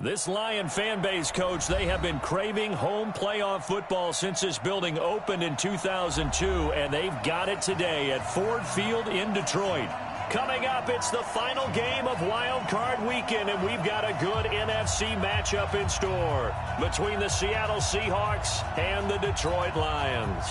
This Lion fan base, Coach, they have been craving home playoff football since this building opened in 2002, and they've got it today at Ford Field in Detroit. Coming up, it's the final game of Wild Card Weekend, and we've got a good NFC matchup in store between the Seattle Seahawks and the Detroit Lions.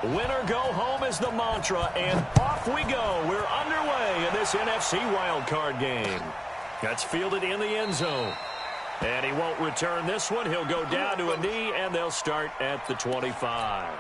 Winner go home is the mantra, and off we go. We're underway in this NFC wildcard game. That's fielded in the end zone. And he won't return this one. He'll go down to a knee, and they'll start at the 25.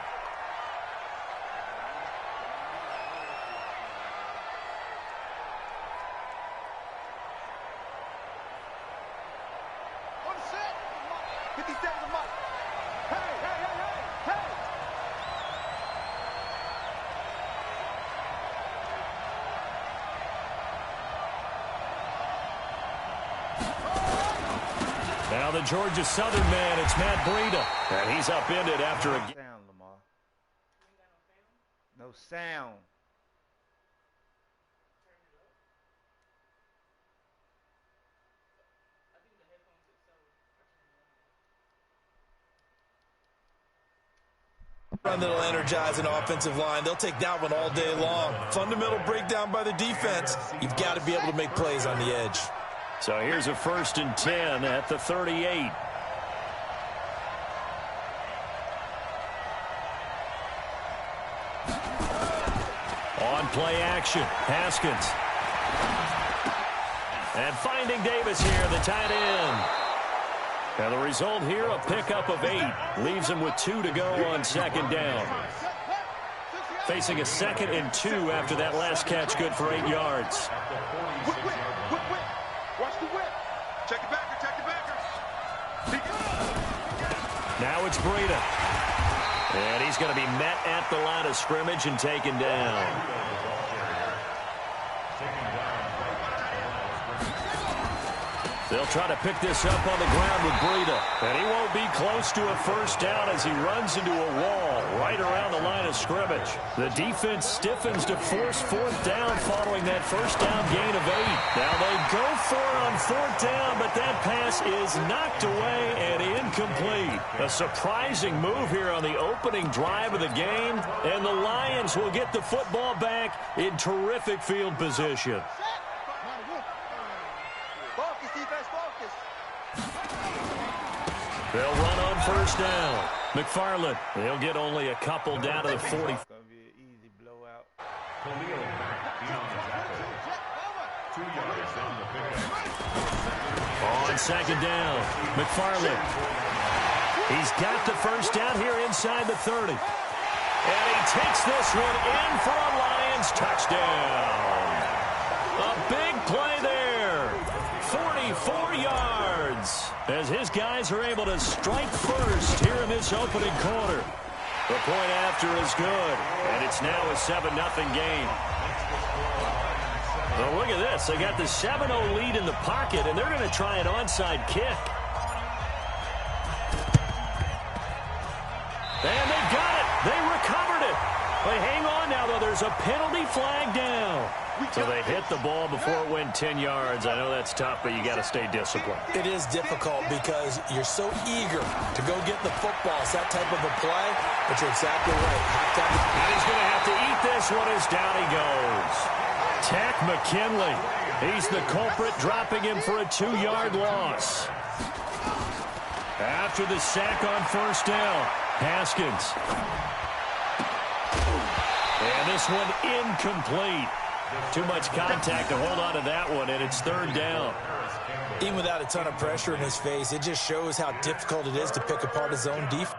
Now the Georgia Southern man, it's Matt Breida. And he's upended after a... Sound, Lamar. No sound. Run that'll energize an offensive line. They'll take that one all day long. Fundamental breakdown by the defense. You've got to be able to make plays on the edge. So here's a 1st and 10 at the 38. On play action, Haskins. And finding Davis here, the tight end. And the result here, a pickup of 8. Leaves him with 2 to go on 2nd down. Facing a 2nd and 2 after that last catch, good for 8 yards. Watch the whip. Check it back. Check it back. Now it's Breida. And he's going to be met at the line of scrimmage and taken down. They'll try to pick this up on the ground with Breida. And he won't be close to a 1st down as he runs into a wall right around the line of scrimmage. The defense stiffens to force 4th down following that 1st down gain of 8. Now they go for it on 4th down, but that pass is knocked away and incomplete. A surprising move here on the opening drive of the game, and the Lions will get the football back in terrific field position. They'll run on 1st down. McFarland, they'll get only a couple down to the 40. It's going to be an easy blowout. On 2nd down, McFarland. He's got the 1st down here inside the 30. And he takes this one in for a Lions touchdown. A big play there. 44 yards. As his guys are able to strike first here in this opening quarter. The point after is good, and it's now a 7-0 game. Well, look at this. They got the 7-0 lead in the pocket, and they're going to try an onside kick. And they got it. They recovered it. But hang on now, though. There's a penalty flag down. So they hit the ball before it went 10 yards. I know that's tough, but you got to stay disciplined. It is difficult because you're so eager to go get the football. It's that type of a play, but you're exactly right. And he's going to have to eat this one as down he goes. Tack McKinley. He's the culprit, dropping him for a 2-yard loss. After the sack on 1st down, Haskins. And this one incomplete. Too much contact to hold on to that one, and it's 3rd down. Even without a ton of pressure in his face, it just shows how difficult it is to pick apart his own defense.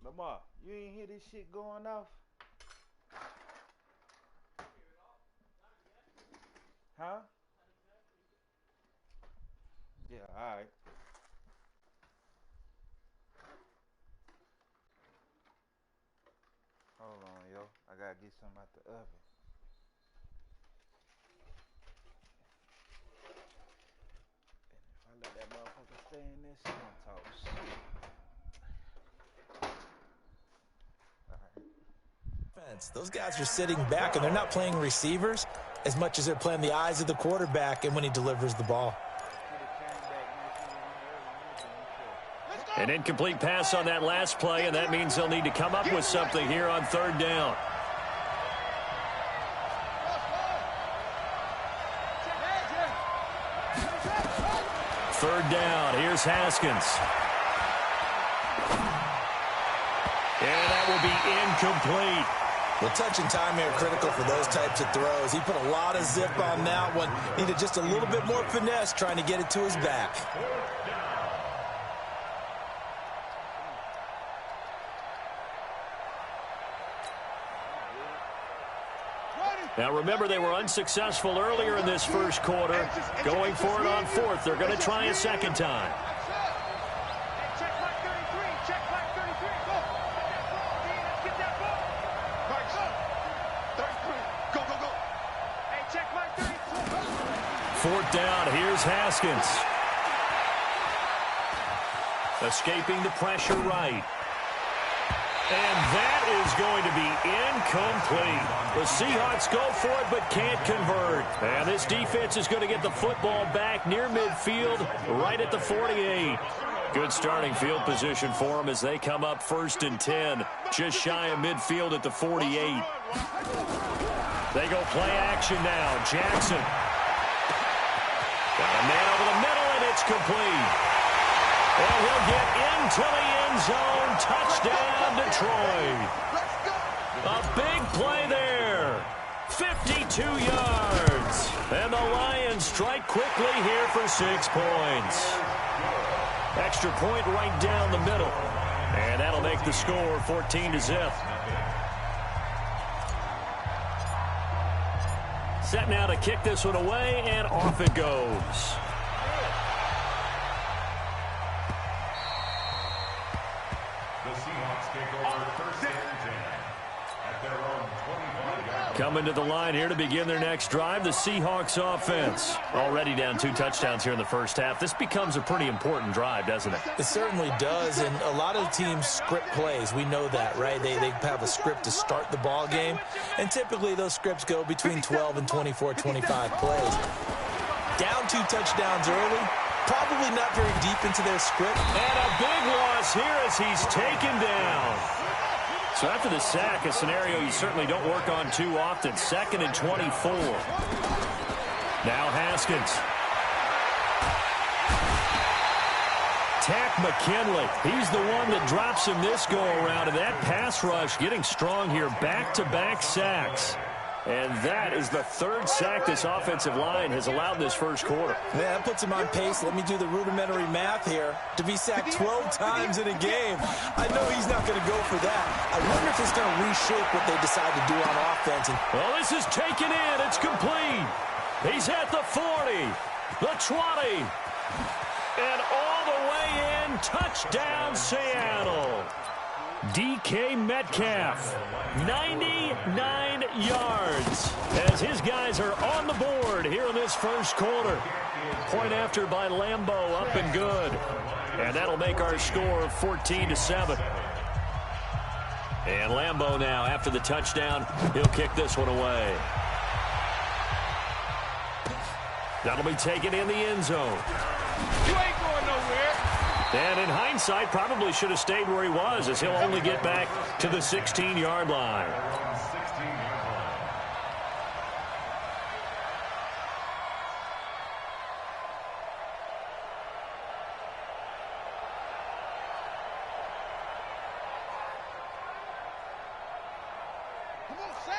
Lamar, you ain't hear this shit going off? Huh? Yeah, all right. Hold on, yo. I gotta get something out the oven. And if I let that motherfucker stay in this, I'm gonna talk shit. Those guys are sitting back, and they're not playing receivers as much as they're playing the eyes of the quarterback and when he delivers the ball. An incomplete pass on that last play, and that means they'll need to come up with something here on third down. Third down, here's Haskins. And that will be incomplete. Well, touch and time here critical for those types of throws. He put a lot of zip on that one. Needed just a little bit more finesse trying to get it to his back. Now remember, they were unsuccessful earlier in this first quarter. Going for it on fourth. They're going to try a second time. Fourth down, here's Haskins. Escaping the pressure right. And that is going to be incomplete. The Seahawks go for it but can't convert. And this defense is going to get the football back near midfield, right at the 48. Good starting field position for them as they come up 1st and 10, just shy of midfield at the 48. They go play action now. Jackson. Got a man over the middle, and it's complete. And he'll get into the end zone. Touchdown, Detroit. A big play there. 52 yards. And the Lions strike quickly here for 6 points. Extra point right down the middle. And that'll make the score 14-0. Set now to kick this one away, and off it goes. Coming to the line here to begin their next drive, the Seahawks offense. Already down 2 touchdowns here in the first half. This becomes a pretty important drive, doesn't it? It certainly does, and a lot of teams script plays. We know that, right? They have a script to start the ball game, and typically those scripts go between 12 and 24, 25 plays. Down 2 touchdowns early, probably not very deep into their script. And a big loss here as he's taken down. So after the sack, a scenario you certainly don't work on too often. 2nd and 24. Now Haskins. Tack McKinley. He's the one that drops him this go-around. And that pass rush getting strong here. Back-to-back sacks. And that is the 3rd sack this offensive line has allowed this first quarter. Yeah, that puts him on pace. Let me do the rudimentary math here. To be sacked 12 times in a game, I know he's not going to go for that. I wonder if it's going to reshape what they decide to do on offense. Well, this is taken in. It's complete. He's at the 40, the 20, and all the way in. Touchdown, Seattle. DK Metcalf, 99 yards, as his guys are on the board here in this first quarter. Point after by Lambeau, up and good. And that'll make our score 14-7. And Lambeau now, after the touchdown, he'll kick this one away. That'll be taken in the end zone. You ain't going nowhere. And in hindsight, probably should have stayed where he was, as he'll only get back to the 16-yard line.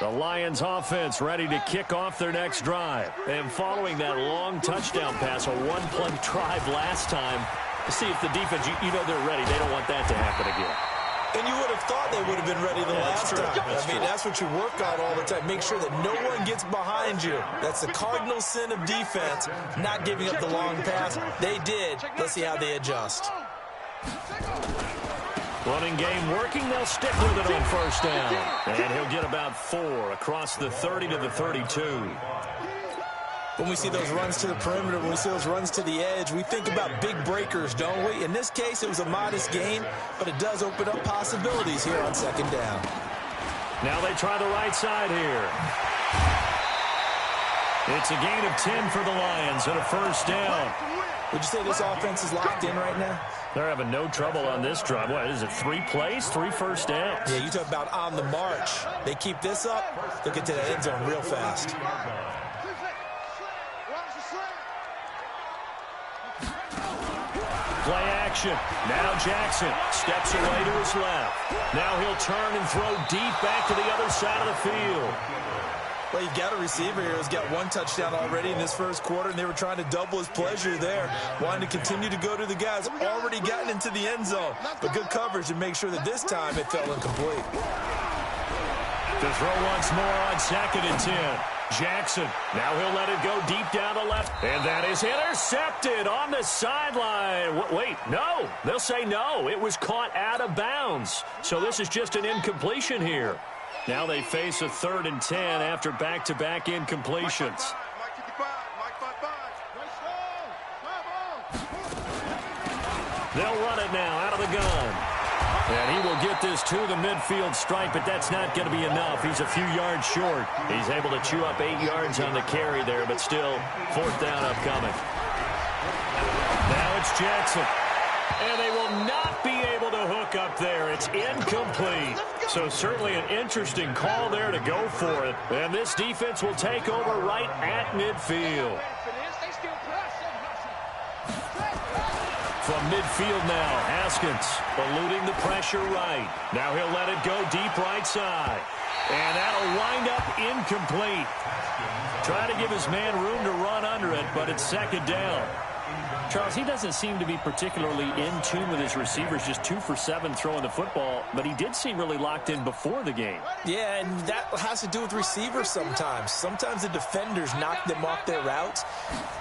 The Lions offense ready to kick off their next drive. And following that long touchdown pass, a one-play drive last time, to see if the defense, you know they're ready. They don't want that to happen again. And you would have thought they would have been ready the last time. I mean, that's what you work on all the time. Make sure that no one gets behind you. That's the cardinal sin of defense, not giving up the long pass. They did. Let's see how they adjust. Running game working. They'll stick with it on first down. And he'll get about 4 across the 30 to the 32. When we see those runs to the perimeter, when we see those runs to the edge, we think about big breakers, don't we? In this case, it was a modest gain, but it does open up possibilities here on second down. Now they try the right side here. It's a gain of 10 for the Lions and a first down. Would you say this offense is locked in right now? They're having no trouble on this drive. What is it, 3 plays, 3 first downs? Yeah, you talk about on the march. They keep this up, they'll get to the end zone real fast. Play action. Now Jackson steps away to his left. Now he'll turn and throw deep back to the other side of the field. Well, you've got a receiver here who's got 1 touchdown already in this first quarter, and they were trying to double his pleasure there, wanting to continue to go to the guys already gotten into the end zone. But good coverage to make sure that this time it fell incomplete. To throw once more on 2nd and 10. Jackson, now he'll let it go deep down the left. And that is intercepted on the sideline. Wait, no. They'll say no. It was caught out of bounds. So this is just an incompletion here. Now they face a 3rd and 10 after back-to-back incompletions. They'll run it now out of the gun. And he will get this to the midfield stripe, but that's not going to be enough. He's a few yards short. He's able to chew up 8 yards on the carry there, but still 4th down upcoming. Now it's Jackson. And they will not be able to hook up there. It's incomplete. So certainly an interesting call there to go for it. And this defense will take over right at midfield. From midfield now, Haskins eluding the pressure right. Now he'll let it go deep right side. And that'll wind up incomplete. Try to give his man room to run under it, but it's 2nd down. Charles, he doesn't seem to be particularly in tune with his receivers, just 2 for 7 throwing the football, but he did seem really locked in before the game. Yeah, and that has to do with receivers sometimes. Sometimes the defenders knock them off their routes,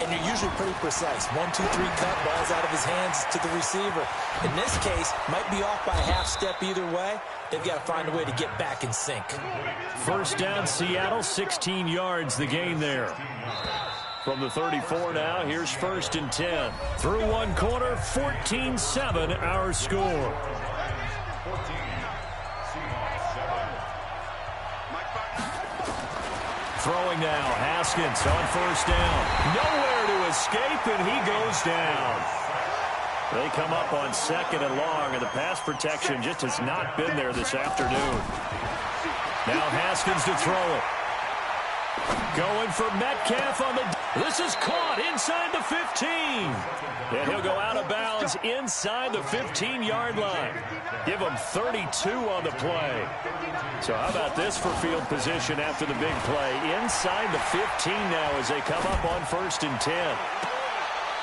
and they're usually pretty precise. 1, 2, 3 cut, balls out of his hands to the receiver. In this case, might be off by a half step either way. They've got to find a way to get back in sync. First down, Seattle, 16 yards, the gain there. From the 34 now, here's 1st and 10. Through 1 quarter, 14-7 our score. Throwing now, Haskins on 1st down. Nowhere to escape, and he goes down. They come up on 2nd and long, and the pass protection just has not been there this afternoon. Now Haskins to throw it. Going for Metcalf on the... This is caught inside the 15. And he'll go out of bounds inside the 15-yard line. Give him 32 on the play. So how about this for field position after the big play? Inside the 15 now as they come up on 1st and 10.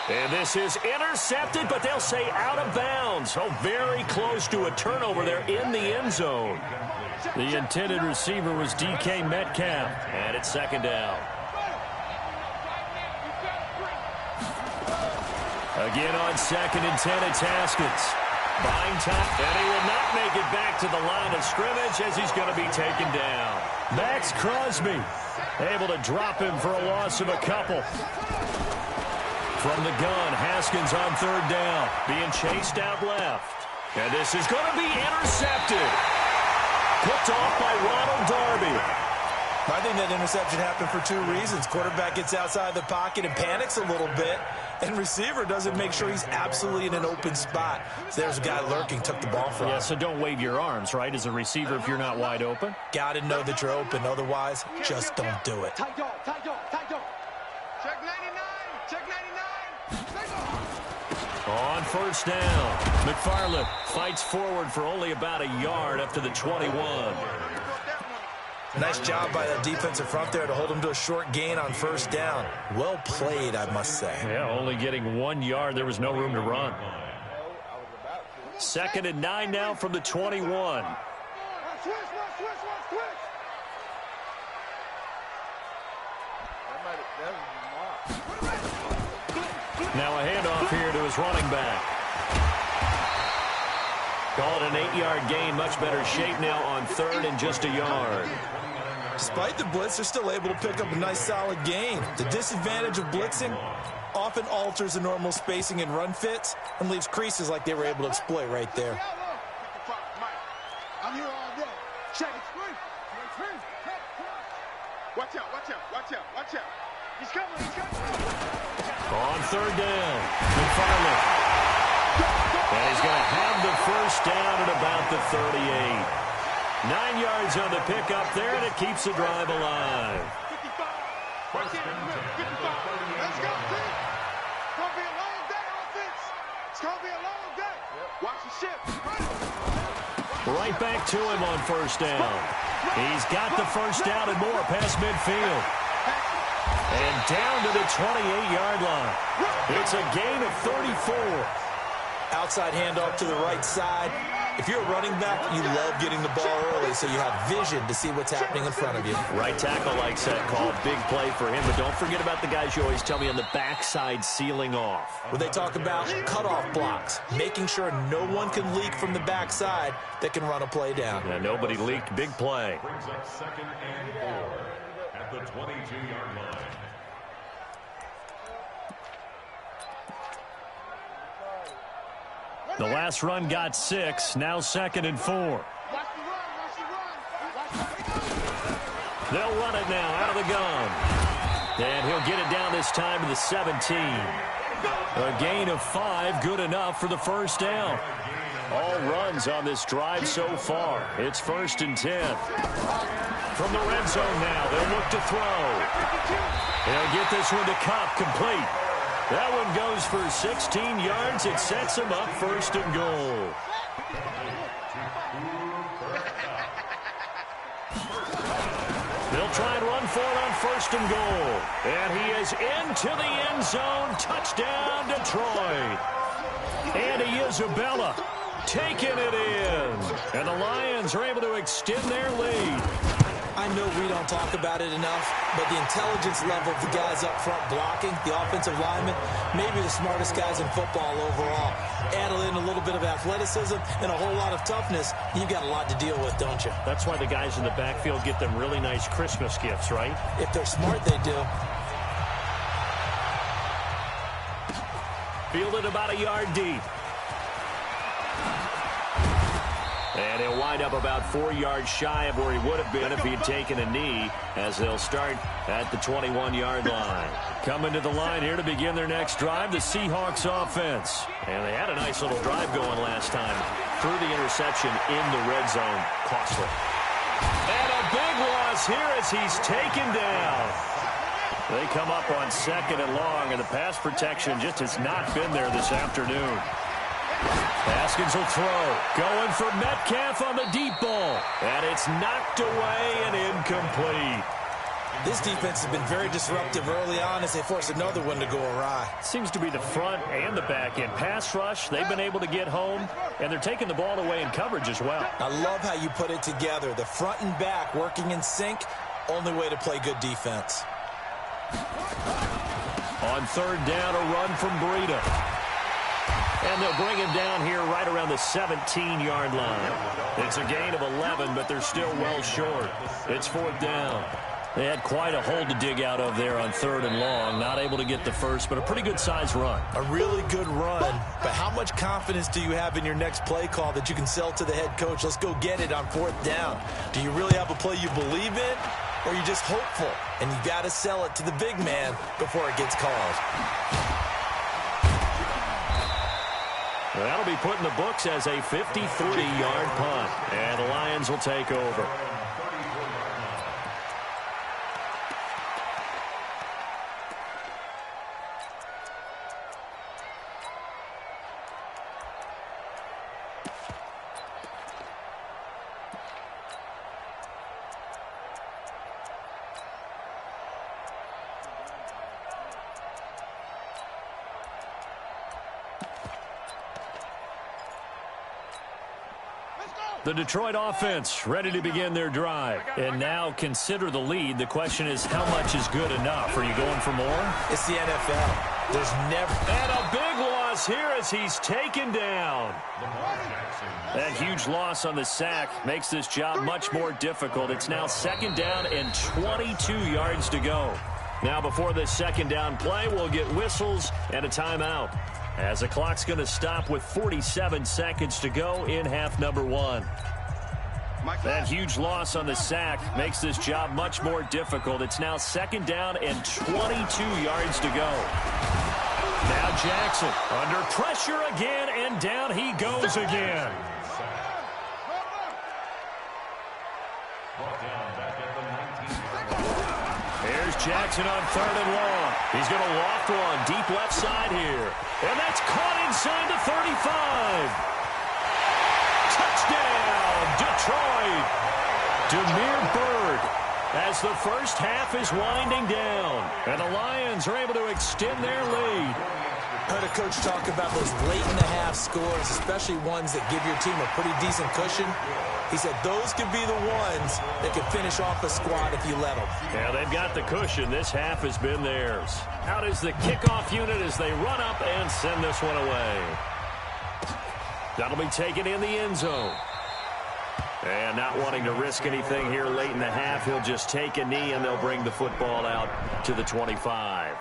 And this is intercepted, but they'll say out of bounds. Oh, very close to a turnover there in the end zone. The intended receiver was DK Metcalf, and it's 2nd down. Again on 2nd and 10, it's Haskins. Buying time, and he will not make it back to the line of scrimmage as he's going to be taken down. Max Crosby able to drop him for a loss of a couple. From the gun, Haskins on 3rd down, being chased out left. And this is going to be intercepted. Picked off by Ronald Darby. I think that interception happened for 2 reasons. Quarterback gets outside the pocket and panics a little bit, and receiver doesn't make sure he's absolutely in an open spot. So there's a guy lurking, took the ball from him. Yeah, so don't wave your arms, right, as a receiver if you're not wide open. Got to know that you're open. Otherwise, just don't do it. Check 99. Check 99. On 1st down, McFarland fights forward for only about a yard up to the 21. Nice job by that defensive front there to hold him to a short gain on 1st down. Well played, I must say. Yeah, only getting 1 yard. There was no room to run. 2nd and 9 now from the 21. Now a handoff here to his running back. Call it an 8-yard gain. Much better shape now on 3rd and just a yard. Despite the blitz, they're still able to pick up a nice, solid gain. The disadvantage of blitzing often alters the normal spacing and run fits and leaves creases like they were able to exploit right there. I'm here all day. Check it. Watch out, watch out, watch out, watch out. He's coming, he's coming. On 3rd down, McFarland. And he's going to have the first down at about the 38. 9 yards on the pickup there, and it keeps the drive alive. 55. Watch it. 55. Let's go, team. It's going to be a long day, offense. It's going to be a long day. Watch the shift. Right back to him on 1st down. He's got the first down and more past midfield. And down to the 28-yard line. It's a gain of 34. Outside handoff to the right side. If you're a running back, you love getting the ball early so you have vision to see what's happening in front of you. Right tackle likes that call. Big play for him. But don't forget about the guys you always tell me on the backside sealing off. When they talk about cutoff blocks, making sure no one can leak from the backside that can run a play down. Yeah, nobody leaked. Big play. Brings up 2nd and 4 at the 22-yard line. The last run got 6. Now 2nd and 4. Watch the run. They'll run it now out of the gun. And he'll get it down this time to the 17. A gain of 5, good enough for the first down. All runs on this drive so far. It's 1st and 10. From the red zone now, they'll look to throw. They'll get this one to Cup, complete. That one goes for 16 yards. It sets him up 1st and goal. They'll try and run for it on 1st and goal. And he is into the end zone. Touchdown, Detroit. Andy Isabella taking it in. And the Lions are able to extend their lead. I know we don't talk about it enough, but the intelligence level of the guys up front blocking, the offensive linemen, maybe the smartest guys in football overall. Add in a little bit of athleticism and a whole lot of toughness, you've got a lot to deal with, don't you? That's why the guys in the backfield get them really nice Christmas gifts, right? If they're smart, they do. Fielded about a yard deep. And he'll wind up about 4 yards shy of where he would have been if he had taken a knee, as they'll start at the 21-yard line. Coming to the line here to begin their next drive, the Seahawks offense. And they had a nice little drive going last time. Through the interception in the red zone. Costly. And a big loss here as he's taken down. They come up on 2nd and long, and the pass protection just has not been there this afternoon. Haskins will throw. Going for Metcalf on the deep ball. And it's knocked away and incomplete. This defense has been very disruptive early on as they force another one to go awry. Seems to be the front and the back end. Pass rush, they've been able to get home, and they're taking the ball away in coverage as well. I love how you put it together. The front and back working in sync, only way to play good defense. On 3rd down, a run from Breida. And they'll bring him down here right around the 17-yard line. It's a gain of 11, but they're still well short. It's 4th down. They had quite a hole to dig out of there on 3rd and long. Not able to get the first, but a pretty good-sized run. A really good run, but how much confidence do you have in your next play call that you can sell to the head coach? Let's go get it on 4th down. Do you really have a play you believe in, or are you just hopeful? And you got to sell it to the big man before it gets called. That'll be put in the books as a 53-yard punt. And the Lions will take over. The Detroit offense ready to begin their drive. And now consider the lead. The question is, how much is good enough? Are you going for more? It's the NFL. There's never... And a big loss loss here as he's taken down. That huge loss on the sack makes this job much more difficult. It's now 2nd down and 22 yards to go. Now before this 2nd down play, we'll get whistles and a timeout, as the clock's going to stop with 47 seconds to go in half number 1. That huge loss on the sack makes this job much more difficult. It's now 2nd down and 22 yards to go. Now Jackson under pressure again, and down he goes again. Here's Jackson on 3rd and long. He's going to loft one deep left side here. And that's caught inside the 35. Touchdown, Detroit. Demir Bird, as the first half is winding down. And the Lions are able to extend their lead. Heard a coach talk about those late-in-the-half scores, especially ones that give your team a pretty decent cushion. He said those could be the ones that could finish off a squad if you let them. Yeah, they've got the cushion. This half has been theirs. Out is the kickoff unit as they run up and send this one away. That'll be taken in the end zone. And not wanting to risk anything here late in the half, he'll just take a knee and they'll bring the football out to the 25.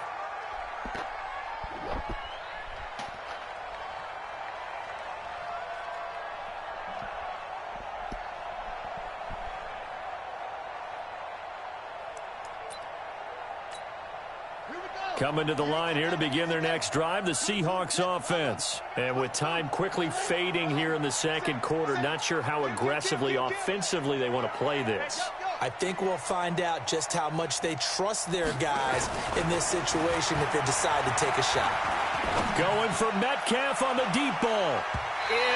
Coming to the line here to begin their next drive, the Seahawks offense. And with time quickly fading here in the 2nd quarter, not sure how aggressively, offensively they want to play this. I think we'll find out just how much they trust their guys in this situation if they decide to take a shot. Going for Metcalf on the deep ball.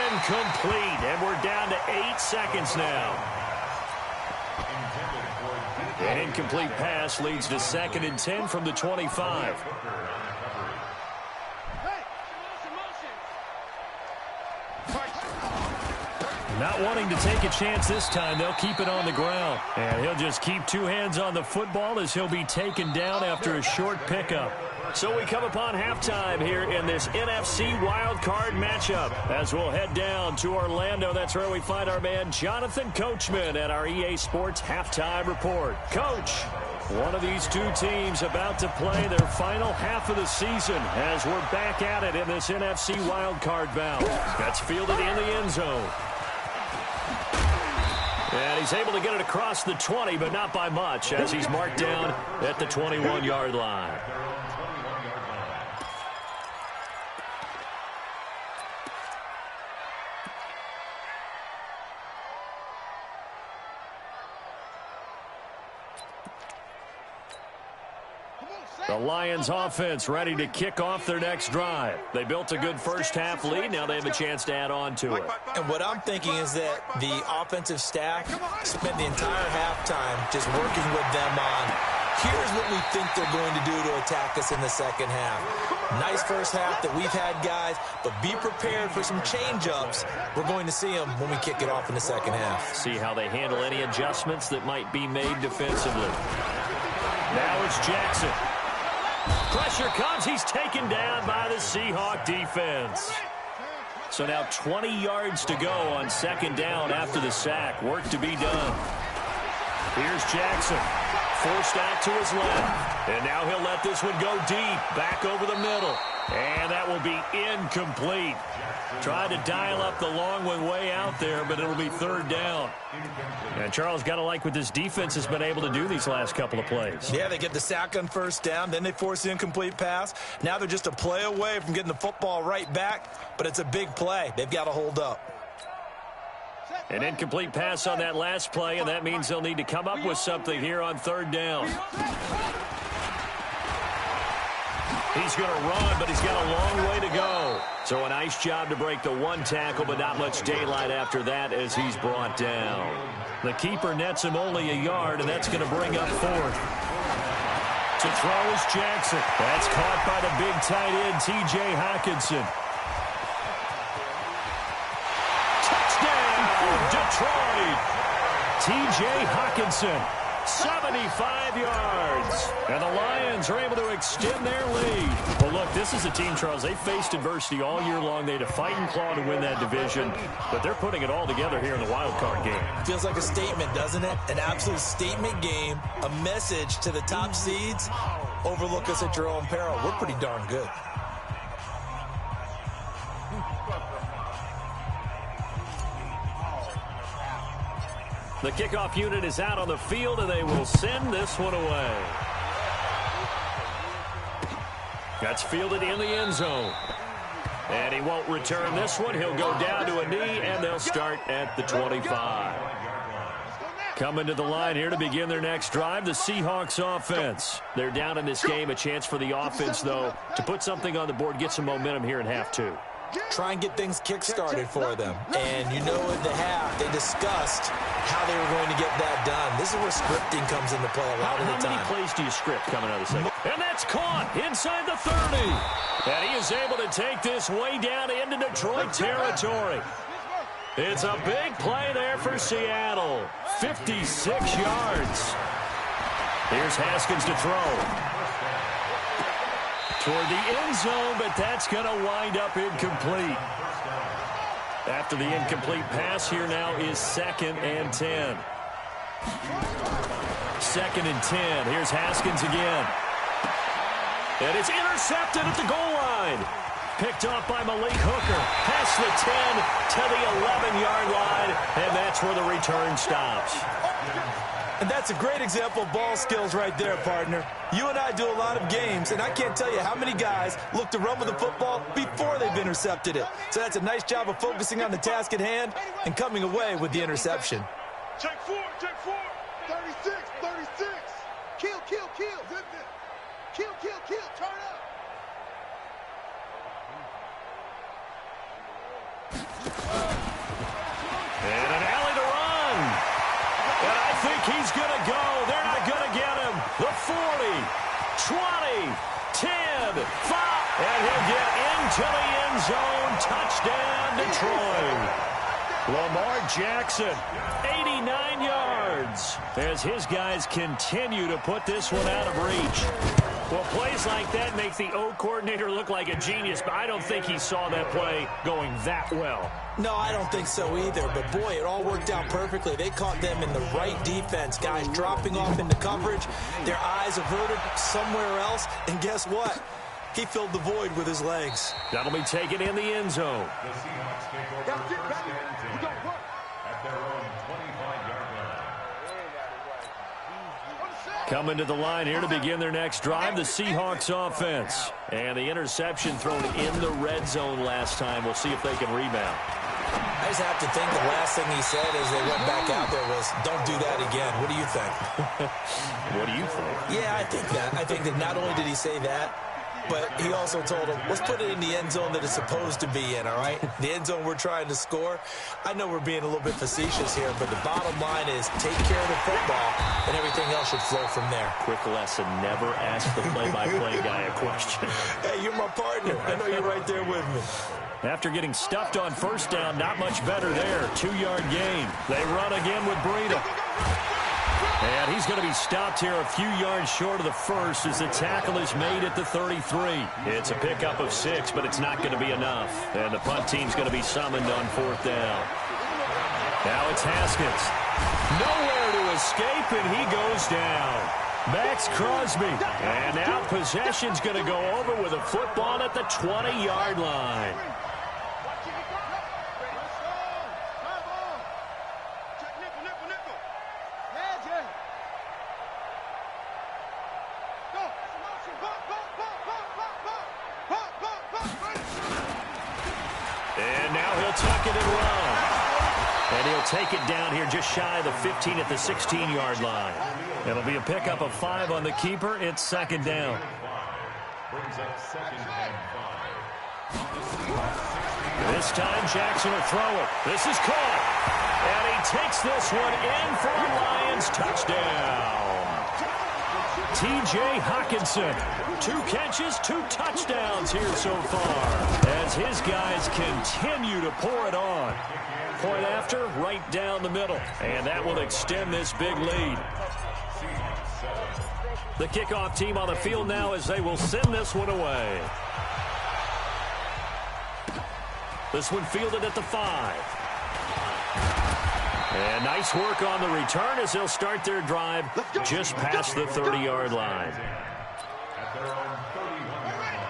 Incomplete, and we're down to 8 seconds now. An incomplete pass leads to 2nd and 10 from the 25. Not wanting to take a chance this time, they'll keep it on the ground. And he'll just keep 2 hands on the football as he'll be taken down after a short pickup. So we come upon halftime here in this NFC wildcard matchup as we'll head down to Orlando. That's where we find our man Jonathan Coachman at our EA Sports Halftime Report. Coach, one of these two teams about to play their final half of the season as we're back at it in this NFC wildcard bout. That's fielded in the end zone. And he's able to get it across the 20, but not by much, as he's marked down at the 21-yard line. The Lions offense ready to kick off their next drive. They built a good first half lead. Now they have a chance to add on to it. And what I'm thinking is that the offensive staff spent the entire halftime just working with them on, here's what we think they're going to do to attack us in the second half. Nice first half that we've had, guys, but be prepared for some change-ups. We're going to see them when we kick it off in the second half. See how they handle any adjustments that might be made defensively. Now it's Jackson. Pressure comes. He's taken down by the Seahawk defense. So now 20 yards to go on second down after the sack. Work to be done. Here's Jackson. Forced out to his left. And now he'll let this one go deep. Back over the middle. And that will be incomplete. Tried to dial up the long one way out there, but it'll be third down. And Charles, got to like what this defense has been able to do these last couple of plays. Yeah, they get the sack on first down, then they force the incomplete pass. Now they're just a play away from getting the football right back, but it's a big play. They've got to hold up. An incomplete pass on that last play, and that means they'll need to come up with something here on third down. He's going to run, but he's got a long way to go. So a nice job to break the one tackle, but not much daylight after that as he's brought down. The keeper nets him only a yard, and that's going to bring up fourth. To throw is Jackson. That's caught by the big tight end, T.J. Hockenson. Touchdown, Detroit! T.J. Hockenson 75 yards. And the Lions are able to extend their lead. Well, look, this is a team, Charles, they faced adversity all year long. They had to fight and claw to win that division, but they're putting it all together here in the wild card game. Feels like a statement, doesn't it? An absolute statement game, a message to the top seeds. Overlook us at your own peril. We're pretty darn good. The kickoff unit is out on the field, and they will send this one away. That's fielded in the end zone. And he won't return this one. He'll go down to a knee, and they'll start at the 25. Coming to the line here to begin their next drive, the Seahawks offense. They're down in this game. A chance for the offense, though, to put something on the board, get some momentum here in half two. Try and get things kick-started for them. And you know in the half, they discussed how they were going to get that done. This is where scripting comes into play a lot of the time. How many plays do you script coming out of the second? And that's caught inside the 30. And he is able to take this way down into Detroit territory. It's a big play there for Seattle. 56 yards. Here's Haskins to throw. Toward the end zone, but that's going to wind up incomplete. After the incomplete pass, here now is 2nd and 10. 2nd and 10. Here's Haskins again. And it's intercepted at the goal line. Picked off by Malik Hooker. Past the 10 to the 11-yard line, and that's where the return stops. And that's a great example of ball skills right there, partner. You and I do a lot of games, and I can't tell you how many guys look to run with the football before they've intercepted it. So that's a nice job of focusing on the task at hand and coming away with the interception. Check 4, 36, 36. Kill. Zip it. Kill. Turn up. And an alley to run. And I think he's going to go. They're not going to get him. The 40, 20, 10, 5. And he'll get into the end zone. Touchdown, Detroit. Lamar Jackson, 89 yards. As his guys continue to put this one out of reach. Well, plays like that make the O coordinator look like a genius, but I don't think he saw that play going that well. No, I don't think so either, but boy, it all worked out perfectly. They caught them in the right defense, guys dropping off into coverage, their eyes averted somewhere else, and guess what? He filled the void with his legs. That'll be taken in the end zone. The Seahawks take over at their own 25-yard line. Coming to the line here to begin their next drive, the Seahawks offense. And the interception thrown in the red zone last time. We'll see if they can rebound. I just have to think the last thing he said as they went back out there was, don't do that again. What do you think? What do you think? Yeah, I think that. I think that not only did he say that, but he also told him, let's put it in the end zone that it's supposed to be in, all right? The end zone we're trying to score. I know we're being a little bit facetious here, but the bottom line is take care of the football, and everything else should flow from there. Quick lesson, never ask the play-by-play guy a question. Hey, you're my partner. I know you're right there with me. After getting stuffed on first down, not much better there. 2-yard gain. They run again with Breida. And he's going to be stopped here a few yards short of the first as the tackle is made at the 33. It's a pickup of 6, but it's not going to be enough. And the punt team's going to be summoned on 4th down. Now it's Haskins. Nowhere to escape, and he goes down. Max Crosby. And now possession's going to go over with a football at the 20-yard line. And now he'll tuck it and run. And he'll take it down here just shy of the 15 at the 16-yard line. It'll be a pickup of 5 on the keeper. It's 2nd down. Brings up 2nd and 5. This time Jackson will throw it. This is caught. And he takes this one in for a Lions touchdown. T.J. Hockenson, 2 catches, 2 touchdowns here so far as his guys continue to pour it on. Point after, right down the middle. And that will extend this big lead. The kickoff team on the field now as they will send this one away. This one fielded at the 5. And nice work on the return as they'll start their drive just past the 30-yard line.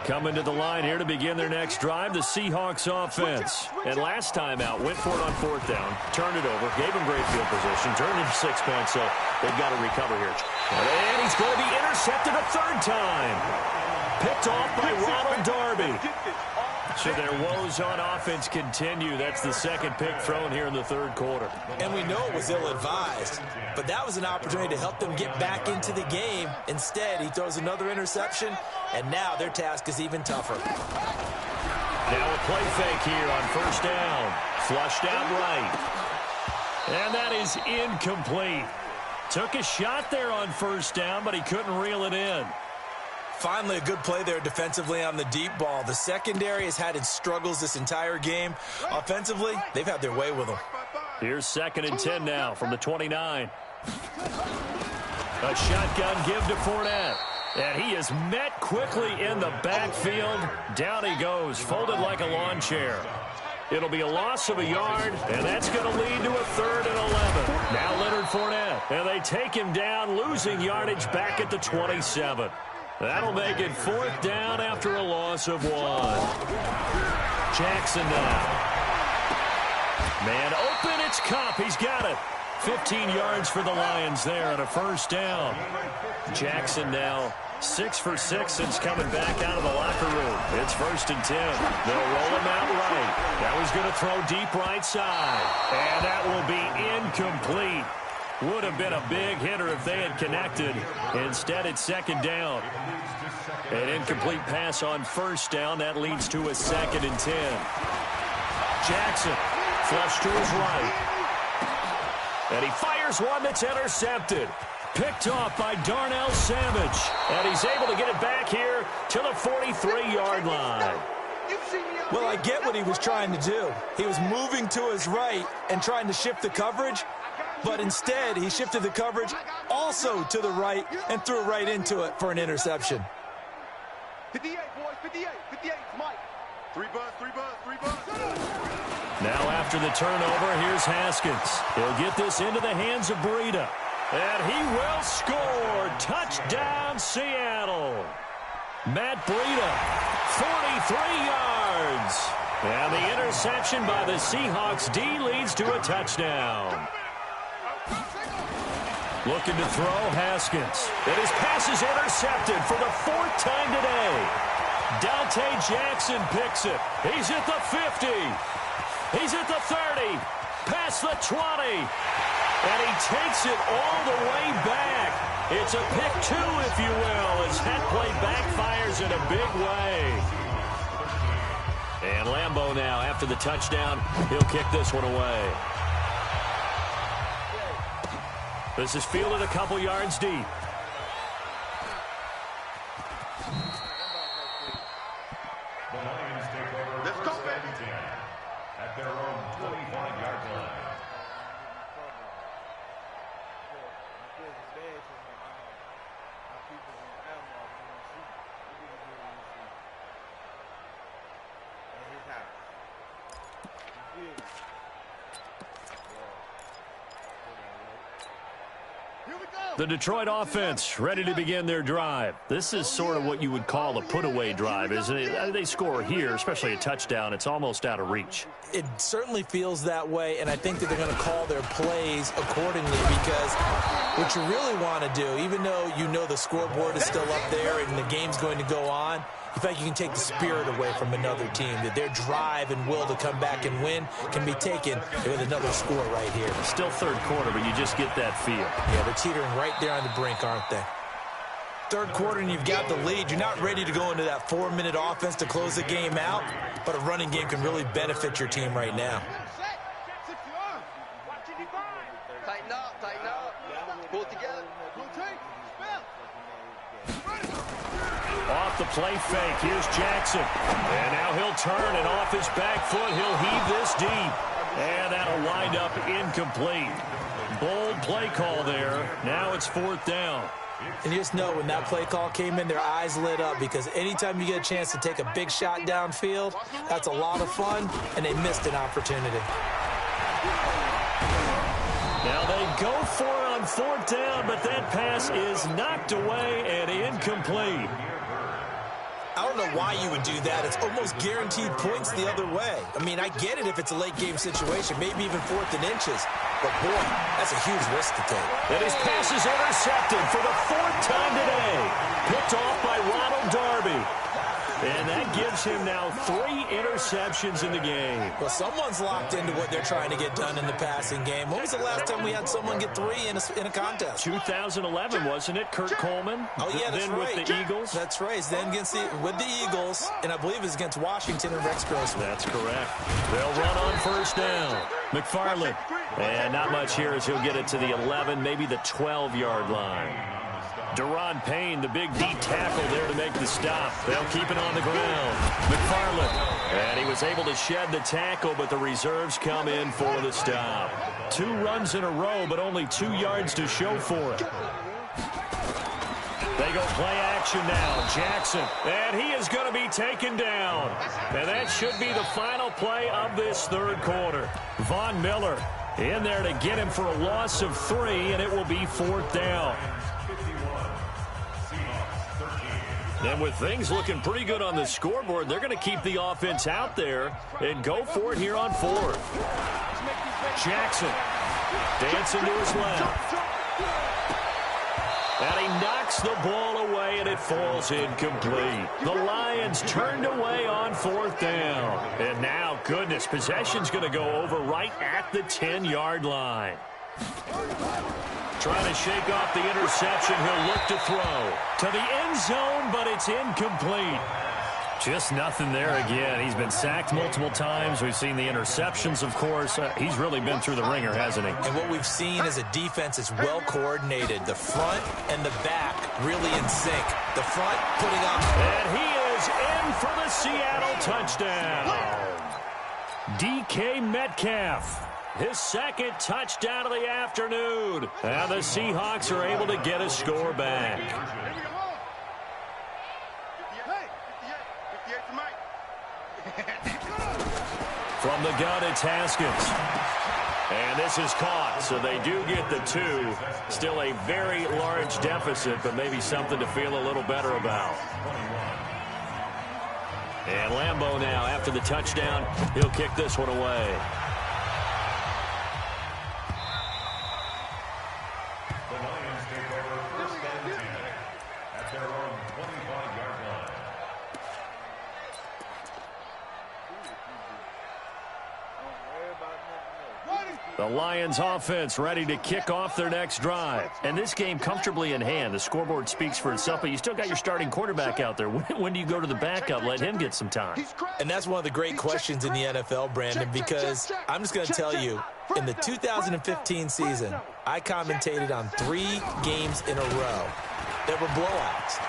Coming to the line here to begin their next drive, the Seahawks offense. And last time out, went for it on 4th down, turned it over, gave them great field position, turned it to 6 points, so they've got to recover here. And he's going to be intercepted a 3rd time. Picked off by Ronald Darby. So their woes on offense continue. That's the 2nd pick thrown here in the 3rd quarter. And we know it was ill-advised, but that was an opportunity to help them get back into the game. Instead, he throws another interception, and now their task is even tougher. Now a play fake here on 1st down. Flushed out right. And that is incomplete. Took a shot there on 1st down, but he couldn't reel it in. Finally, a good play there defensively on the deep ball. The secondary has had its struggles this entire game. Offensively, they've had their way with them. Here's 2nd and 10 now from the 29. A shotgun give to Fournette. And he is met quickly in the backfield. Down he goes, folded like a lawn chair. It'll be a loss of a yard, and that's going to lead to a 3rd and 11. Now Leonard Fournette, and they take him down, losing yardage back at the 27. That'll make it 4th down after a loss of 1. Jackson now. Man open, it's Kupp. He's got it. 15 yards for the Lions there on a 1st down. Jackson now 6 for 6 since coming back out of the locker room. It's 1st and 10. They'll roll him out right. Now he's going to throw deep right side. And that will be incomplete. Would have been a big hitter if they had connected. Instead, it's 2nd down. An incomplete pass on 1st down. That leads to a 2nd and 10. Jackson, flush to his right. And he fires one that's intercepted. Picked off by Darnell Savage. And he's able to get it back here to the 43-yard line. Well, I get what he was trying to do. He was moving to his right and trying to shift the coverage. But instead, he shifted the coverage also to the right and threw right into it for an interception. 58, boys, 58, 58, Mike. 3 bucks. Now after the turnover, here's Haskins. He'll get this into the hands of Breida. And he will score. Touchdown, Seattle. Matt Breida, 43 yards. And the interception by the Seahawks D leads to a touchdown. Looking to throw, Haskins. And his pass is intercepted for the 4th time today. Dante Jackson picks it. He's at the 50. He's at the 30. Past the 20. And he takes it all the way back. It's a pick 2, if you will, as that play backfires in a big way. And Lambeau now, after the touchdown, he'll kick this one away. This is fielded a couple yards deep. The Lions take over. Let's go, baby. At their own 25-yard line. The Detroit offense ready to begin their drive. This is sort of what you would call a put-away drive, isn't it? They score here, especially a touchdown. It's almost out of reach. It certainly feels that way, and I think that they're going to call their plays accordingly because what you really want to do, even though you know the scoreboard is still up there and the game's going to go on, you feel like you can take the spirit away from another team, that their drive and will to come back and win can be taken with another score right here. Still 3rd quarter, but you just get that feel. Yeah, they're teetering right there on the brink, aren't they? 3rd quarter and you've got the lead. You're not ready to go into that 4-minute offense to close the game out, but a running game can really benefit your team right now. Tighten up. Pull it together. Off the play fake, here's Jackson. And now he'll turn, and off his back foot, he'll heave this deep. And that'll wind up incomplete. Bold play call there. Now it's 4th down. And you just know when that play call came in, their eyes lit up, because anytime you get a chance to take a big shot downfield, that's a lot of fun, and they missed an opportunity. Now they go for it on 4th down, but that pass is knocked away and incomplete. I don't know why you would do that. It's almost guaranteed points the other way. I mean, I get it if it's a late-game situation, maybe even 4th and inches. But, boy, that's a huge risk to take. And his pass is intercepted for the 4th time today. Picked off by Ronald Darby. And that gives him now 3 interceptions in the game. Well, someone's locked into what they're trying to get done in the passing game. When was the last time we had someone get 3 in a contest? 2011, wasn't it? Kurt Coleman? Oh, yeah, that's then right. With the Eagles? That's right. Then with the Eagles, and I believe it's against Washington and Rex Grossman. That's correct. They'll run on 1st down. McFarland. And not much here as he'll get it to the 11, maybe the 12-yard line. Deron Payne, the big D tackle there to make the stop. They'll keep it on the ground. McFarland. And he was able to shed the tackle, but the reserves come in for the stop. 2 runs in a row, but only 2 yards to show for it. They go play action now. Jackson. And he is going to be taken down. And that should be the final play of this 3rd quarter. Von Miller in there to get him for a loss of 3, and it will be 4th down. And with things looking pretty good on the scoreboard, they're going to keep the offense out there and go for it here on 4th. Jackson dancing to his left. And he knocks the ball away, and it falls incomplete. The Lions turned away on 4th down. And now, goodness, possession's going to go over right at the 10-yard line. Trying to shake off the interception. He'll look to throw to the end zone, but it's incomplete. Just nothing there again. He's been sacked multiple times. We've seen the interceptions, of course. He's really been through the ringer, hasn't he? And what we've seen is a defense that's well coordinated. The front and the back really in sync. The front putting up. And he is in for the Seattle touchdown. DK Metcalf. His 2nd touchdown of the afternoon. And the Seahawks are able to get a score back. From the gun, it's Haskins. And this is caught, so they do get the 2. Still a very large deficit, but maybe something to feel a little better about. And Lambeau now, after the touchdown, he'll kick this one away. The Lions offense ready to kick off their next drive. And this game comfortably in hand. The scoreboard speaks for itself, but you still got your starting quarterback out there. When do you go to the backup? Let him get some time. And that's one of the great questions in the NFL, Brandon, because I'm just going to tell you, in the 2015 season, I commentated on 3 games in a row that were blowouts.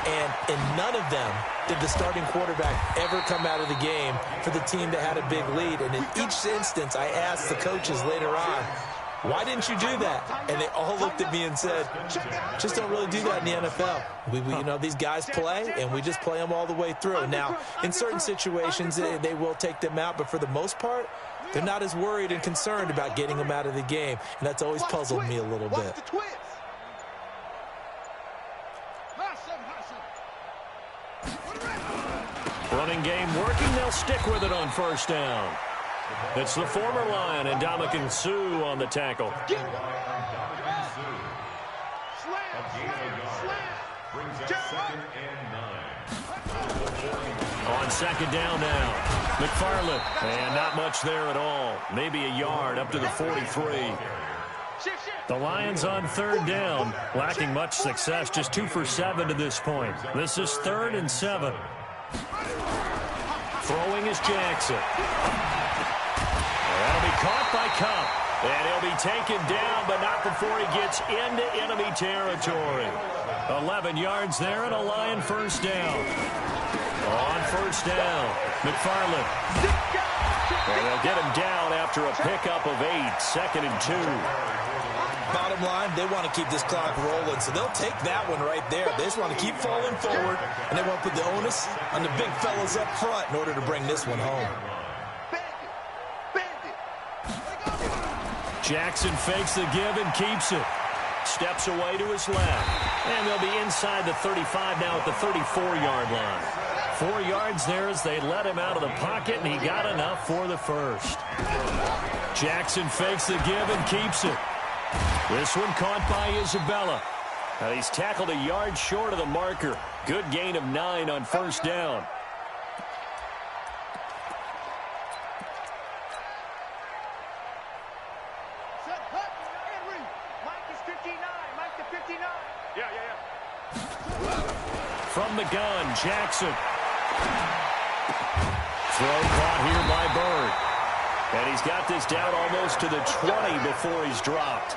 And in none of them did the starting quarterback ever come out of the game for the team that had a big lead. And in each instance, I asked the coaches later on, why didn't you do that? And they all looked at me and said, just don't really do that in the NFL. You know, these guys play, and we just play them all the way through. Now, in certain situations, they will take them out, but for the most part, they're not as worried and concerned about getting them out of the game. And that's always puzzled me a little bit. Running game working. They'll stick with it on 1st down. It's the former Lion and Ndamukong Suh on the tackle. On 2nd down now. McFarland. And not much there at all. Maybe a yard up to the 43. The Lions on 3rd down. Lacking much success. Just 2 for 7 to this point. This is 3rd and 7. Throwing is Jackson. That'll be caught by Cup. And he'll be taken down, but not before he gets into enemy territory. 11 yards there and a Lion 1st down. On 1st down, McFarland. And they'll get him down after a pickup of 8. 2nd and 2. Bottom line, they want to keep this clock rolling, so they'll take that one right there. They just want to keep falling forward, and they want to put the onus on the big fellas up front in order to bring this one home. Jackson fakes the give and keeps it. Steps away to his left. And they'll be inside the 35 now at the 34-yard line. 4 yards there as they let him out of the pocket, and he got enough for the first. Jackson fakes the give and keeps it. This one caught by Isabella. And he's tackled a yard short of the marker. Good gain of 9 on first down. From the gun, Jackson. Throw caught here by Bird. And he's got this down almost to the 20 before he's dropped.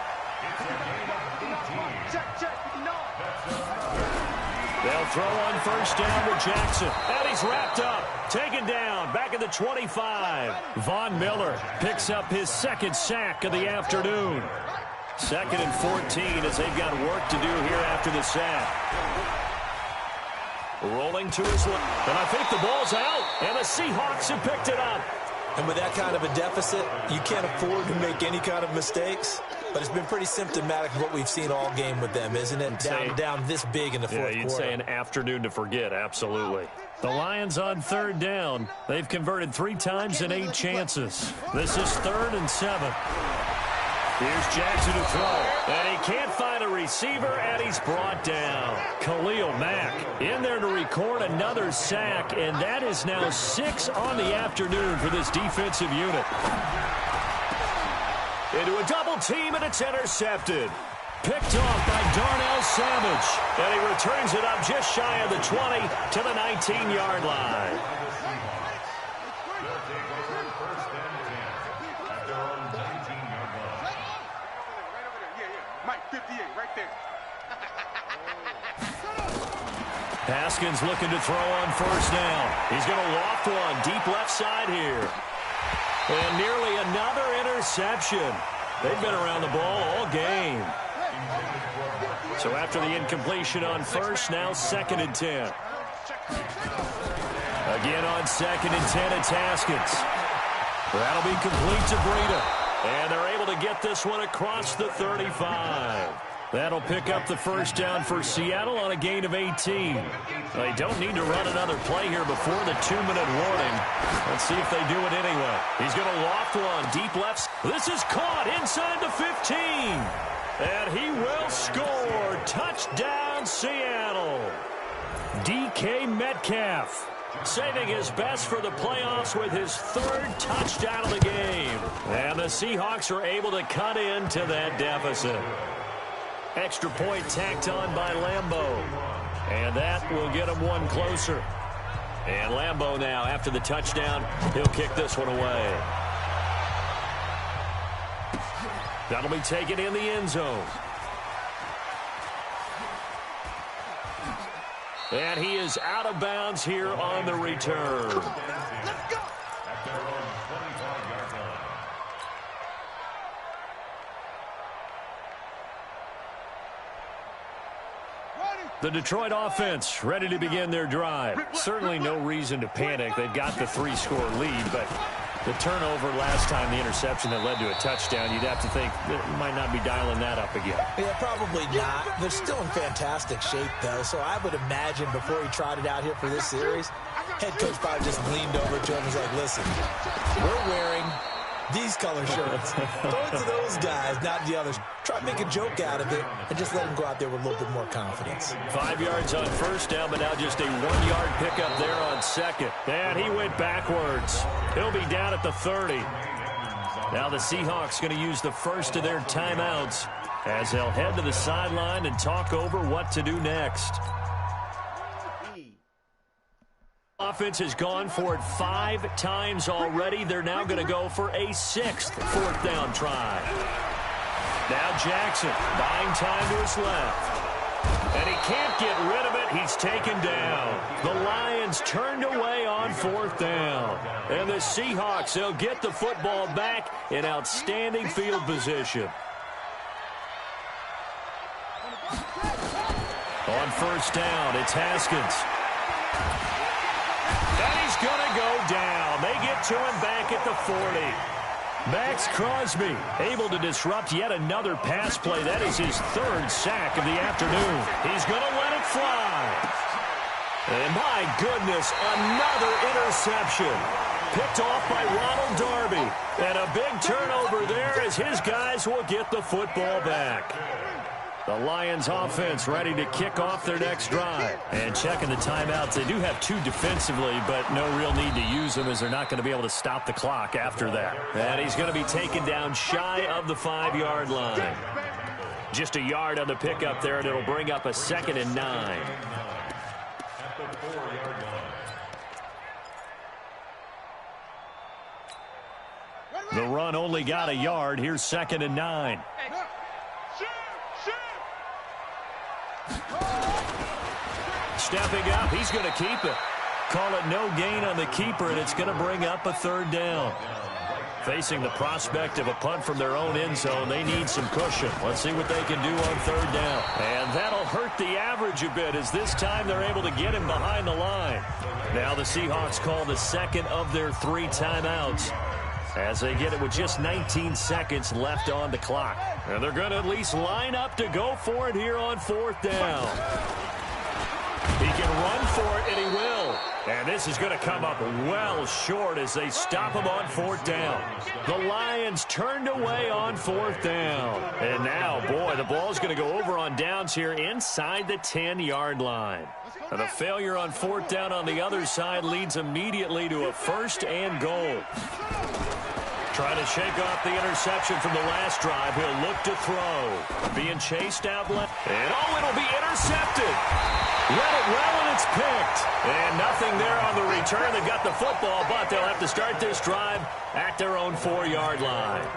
They'll throw on first down with Jackson. And he's wrapped up. Taken down. Back at the 25. Von Miller picks up his second sack of the afternoon. 2nd and 14 as they've got work to do here after the sack. Rolling to his left. And I think the ball's out. And the Seahawks have picked it up. And with that kind of a deficit, you can't afford to make any kind of mistakes. But it's been pretty symptomatic of what we've seen all game with them, isn't it? Down this big in the fourth quarter. Yeah, you'd say an afternoon to forget, absolutely. The Lions on 3rd down. They've converted 3 times in 8 chances. This is 3rd and 7. Here's Jackson to throw. And he can't find a receiver, and he's brought down. Khalil Mack in there to record another sack, and that is now 6 on the afternoon for this defensive unit. Into a double team, and it's intercepted. Picked off by Darnell Savage. And he returns it up just shy of the 20 to the 19-yard line. Haskins looking to throw on first down. He's going to loft one deep left side here. And nearly another interception. They've been around the ball all game. So after the incompletion on first, now 2nd and 10. Again on 2nd and 10, it's Haskins. That'll be complete to Breida. And they're able to get this one across the 35. That'll pick up the first down for Seattle on a gain of 18. They don't need to run another play here before the 2-minute warning. Let's see if they do it anyway. He's going to loft one deep left. This is caught inside the 15. And he will score. Touchdown, Seattle. DK Metcalf saving his best for the playoffs with his 3rd touchdown of the game. And the Seahawks are able to cut into that deficit. Extra point tacked on by Lambeau. And that will get him one closer. And Lambeau now, after the touchdown, he'll kick this one away. That'll be taken in the end zone. And he is out of bounds here on the return. Let's go. The Detroit offense ready to begin their drive. Certainly no reason to panic. They've got the 3-score lead, but the turnover last time, the interception that led to a touchdown, you'd have to think that might not be dialing that up again. Yeah, probably not. They're still in fantastic shape, though, so I would imagine before he trotted out here for this series, head coach probably just leaned over to him and was like, listen, we're wearing these color shirts. Throw it to those guys, not the others. Try to make a joke out of it and just let them go out there with a little bit more confidence. 5 yards on first down, but now just a 1-yard pickup there on 2nd. And he went backwards. He'll be down at the 30. Now the Seahawks going to use the first of their timeouts as they'll head to the sideline and talk over what to do next. Offense has gone for it 5 times already. They're now going to go for a 6th 4th down try. Now Jackson buying time to his left. And he can't get rid of it. He's taken down. The Lions turned away on 4th down. And the Seahawks, they'll get the football back in outstanding field position. On first down, it's Haskins. And he's going to go down. They get to him back at the 40. Max Crosby able to disrupt yet another pass play. That is his third sack of the afternoon. He's going to let it fly. And my goodness, another interception. Picked off by Ronald Darby. And a big turnover there as his guys will get the football back. The Lions offense ready to kick off their next drive. And checking the timeouts. They do have two defensively, but no real need to use them as they're not going to be able to stop the clock after that. And he's going to be taken down shy of the 5-yard line. Just a yard on the pickup there, and it'll bring up a 2nd and 9. The run only got a yard. Here's 2nd and 9. Stepping up, he's going to keep it. Call it no gain on the keeper, and it's going to bring up a 3rd down. Facing the prospect of a punt from their own end zone, they need some cushion. Let's see what they can do on 3rd down. And that'll hurt the average a bit as this time they're able to get him behind the line. Now the Seahawks call the 2nd of their 3 timeouts as they get it with just 19 seconds left on the clock. And they're going to at least line up to go for it here on 4th down. He can run for it, and he will. And this is going to come up well short as they stop him on 4th down. The Lions turned away on 4th down. And now, boy, the ball's going to go over on downs here inside the 10-yard line. And a failure on 4th down on the other side leads immediately to a 1st and goal. Trying to shake off the interception from the last drive. He'll look to throw. Being chased out left. And, oh, it'll be intercepted. Read it well, and it's picked. And nothing there on the return. They got the football, but they'll have to start this drive at their own 4-yard line.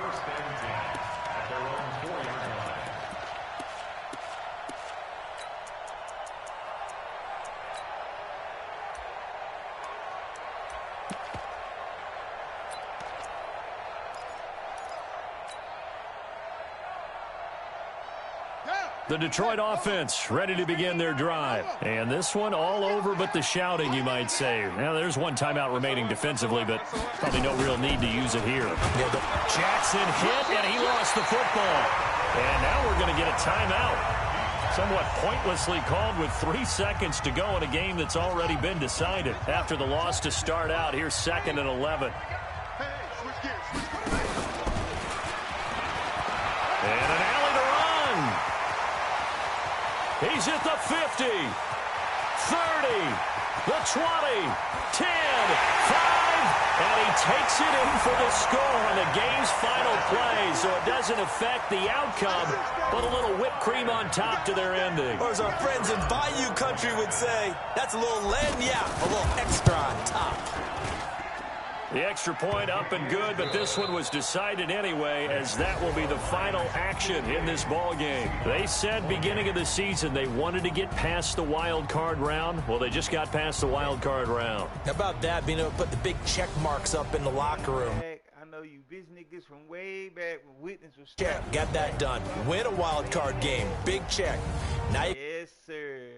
The Detroit offense ready to begin their drive. And this one all over but the shouting, you might say. Now, there's one timeout remaining defensively, but probably no real need to use it here. Jackson hit, and he lost the football. And now we're going to get a timeout. Somewhat pointlessly called with 3 seconds to go in a game that's already been decided. After the loss to start out, here's 2nd and 11. And an alley to run. He's at the 50, 30, the 20, 10, 5, and he takes it in for the score on the game's final play, so it doesn't affect the outcome, but a little whipped cream on top to their ending. Or as our friends in Bayou Country would say, that's a little lagniappe, a little extra on top. The extra point up and good, but this one was decided anyway, as that will be the final action in this ball game. They said beginning of the season they wanted to get past the wild card round. Well, they just got past the wild card round. How about that, being able to put the big check marks up in the locker room? I know you bitch niggas from way back when Witness was Check, got that done. Win a wild card game, big check. Now Yes, sir.